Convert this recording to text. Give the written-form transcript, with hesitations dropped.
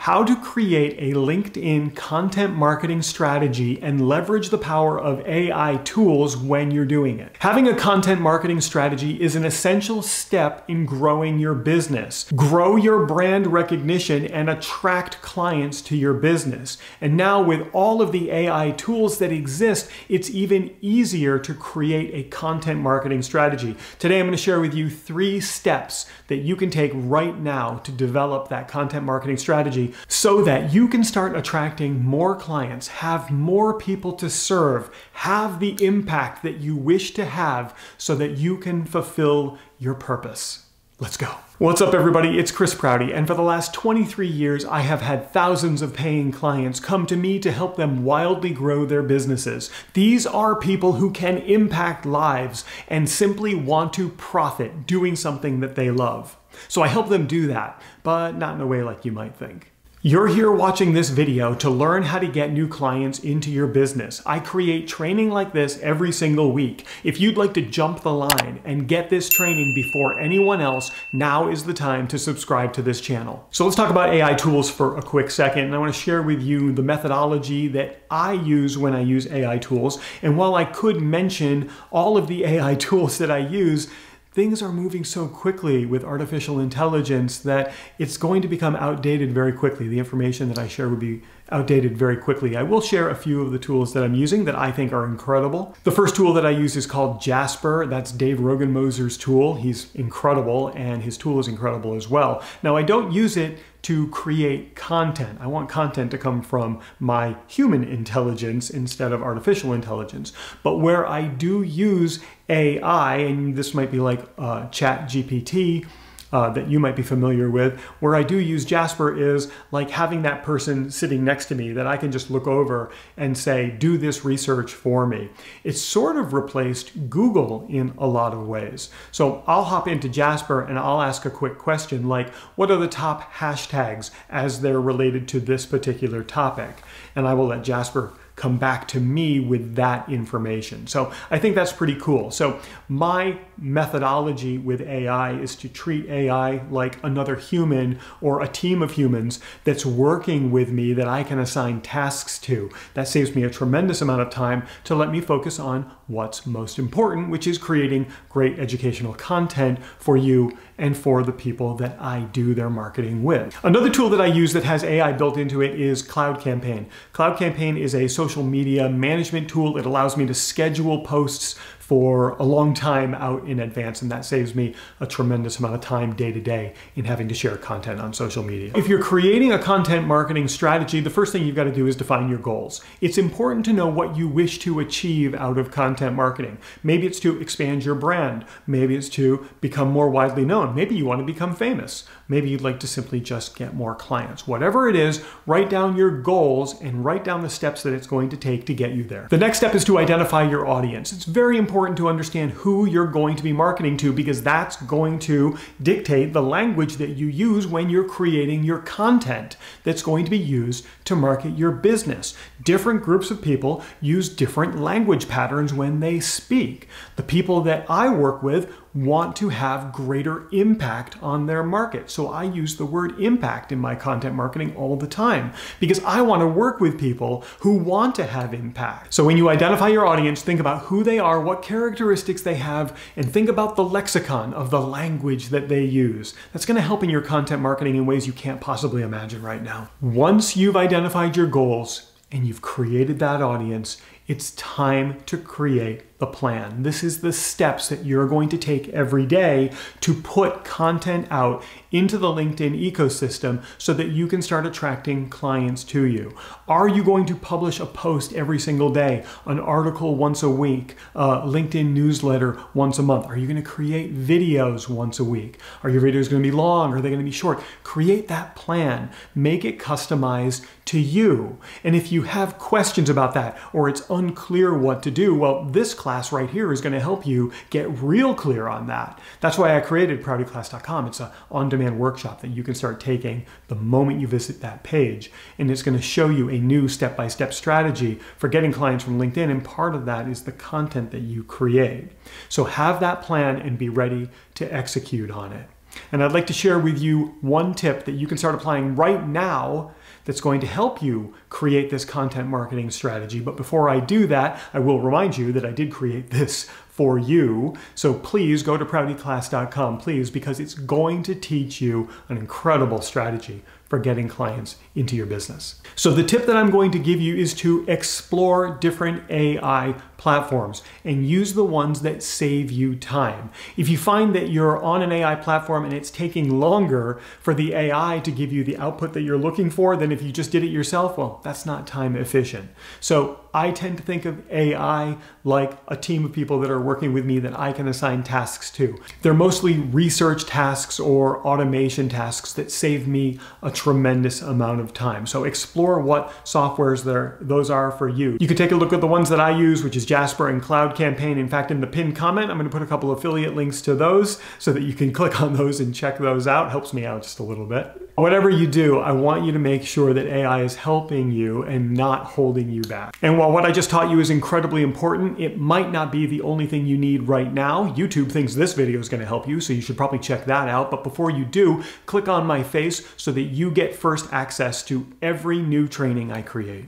how to create a LinkedIn content marketing strategy and leverage the power of AI tools when you're doing it. Having a content marketing strategy is an essential step in growing your business. Grow your brand recognition and attract clients to your business. And now with all of the AI tools that exist, it's even easier to create a content marketing strategy. Today I'm going to share with you 3 steps that you can take right now to develop that content marketing strategy so that you can start attracting more clients, have more people to serve, have the impact that you wish to have so that you can fulfill your purpose. Let's go. What's up everybody, it's Prouty, and for the last 23 years I have had thousands of paying clients come to me to help them wildly grow their businesses. These are people who can impact lives and simply want to profit doing something that they love. So I help them do that, but not in a way like you might think. You're here watching this video to learn how to get new clients into your business. I create training like this every single week. If you'd like to jump the line and get this training before anyone else, now is the time to subscribe to this channel. So let's talk about AI tools for a quick second. And I want to share with you the methodology that I use when I use AI tools. And while I could mention all of the AI tools that I use, things are moving so quickly with artificial intelligence that it's going to become outdated very quickly. The information that I share will be outdated very quickly. I will share a few of the tools that I'm using that I think are incredible. The first tool that I use is called Jasper. That's Dave Rogan-Moser's tool. He's incredible and his tool is incredible as well. Now I don't use it to create content. I want content to come from my human intelligence instead of artificial intelligence. But where I do use AI, and this might be like ChatGPT, that you might be familiar with, where I do use Jasper is like having that person sitting next to me that I can just look over and say, do this research for me. It's sort of replaced Google in a lot of ways. So I'll hop into Jasper and I'll ask a quick question like, what are the top hashtags as they're related to this particular topic? And I will let Jasper come back to me with that information. So I think that's pretty cool. So my methodology with AI is to treat AI like another human or a team of humans that's working with me that I can assign tasks to. That saves me a tremendous amount of time to let me focus on what's most important, which is creating great educational content for you and for the people that I do their marketing with. Another tool that I use that has AI built into it is Cloud Campaign. Cloud Campaign is a social media management tool. It allows me to schedule posts for a long time out in advance, and that saves me a tremendous amount of time day to day in having to share content on social media. If you're creating a content marketing strategy, the first thing you've got to do is define your goals. It's important to know what you wish to achieve out of content marketing. Maybe it's to expand your brand. Maybe it's to become more widely known. Maybe you want to become famous. Maybe you'd like to simply just get more clients. Whatever it is, write down your goals and write down the steps that it's going to take to get you there. The next step is to identify your audience. It's very important to understand who you're going to be marketing to because that's going to dictate the language that you use when you're creating your content that's going to be used to market your business. Different groups of people use different language patterns when they speak. The people that I work with want to have greater impact on their market. So I use the word impact in my content marketing all the time because I want to work with people who want to have impact. So when you identify your audience, think about who they are, what characteristics they have, and think about the lexicon of the language that they use. That's going to help in your content marketing in ways you can't possibly imagine right now. Once you've identified your goals and you've created that audience, it's time to create the plan. This is the steps that you're going to take every day to put content out into the LinkedIn ecosystem so that you can start attracting clients to you. Are you going to publish a post every single day, an article once a week, a LinkedIn newsletter once a month? Are you going to create videos once a week? Are your videos going to be long? Are they going to be short? Create that plan. Make it customized to you. And if you have questions about that or it's unclear what to do, well, this class right here is going to help you get real clear on that. That's why I created ProutyClass.com. It's an on-demand workshop that you can start taking the moment you visit that page. And it's going to show you a new step-by-step strategy for getting clients from LinkedIn. And part of that is the content that you create. So have that plan and be ready to execute on it. And I'd like to share with you one tip that you can start applying right now that's going to help you create this content marketing strategy. But before I do that, I will remind you that I did create this for you. So please go to proutyclass.com, please, because it's going to teach you an incredible strategy for getting clients into your business. So the tip that I'm going to give you is to explore different AI platforms and use the ones that save you time. If you find that you're on an AI platform and it's taking longer for the AI to give you the output that you're looking for than if you just did it yourself, well, that's not time efficient. So I tend to think of AI like a team of people that are working with me that I can assign tasks to. They're mostly research tasks or automation tasks that save me a tremendous amount of time. So explore what softwares those are for you. You can take a look at the ones that I use, which is Jasper and Cloud Campaign. In fact, in the pinned comment, I'm going to put a couple affiliate links to those so that you can click on those and check those out. Helps me out just a little bit. Whatever you do, I want you to make sure that AI is helping you and not holding you back. And while what I just taught you is incredibly important, it might not be the only thing you need right now. YouTube thinks this video is going to help you, so you should probably check that out. But before you do, click on my face so that you get first access to every new training I create.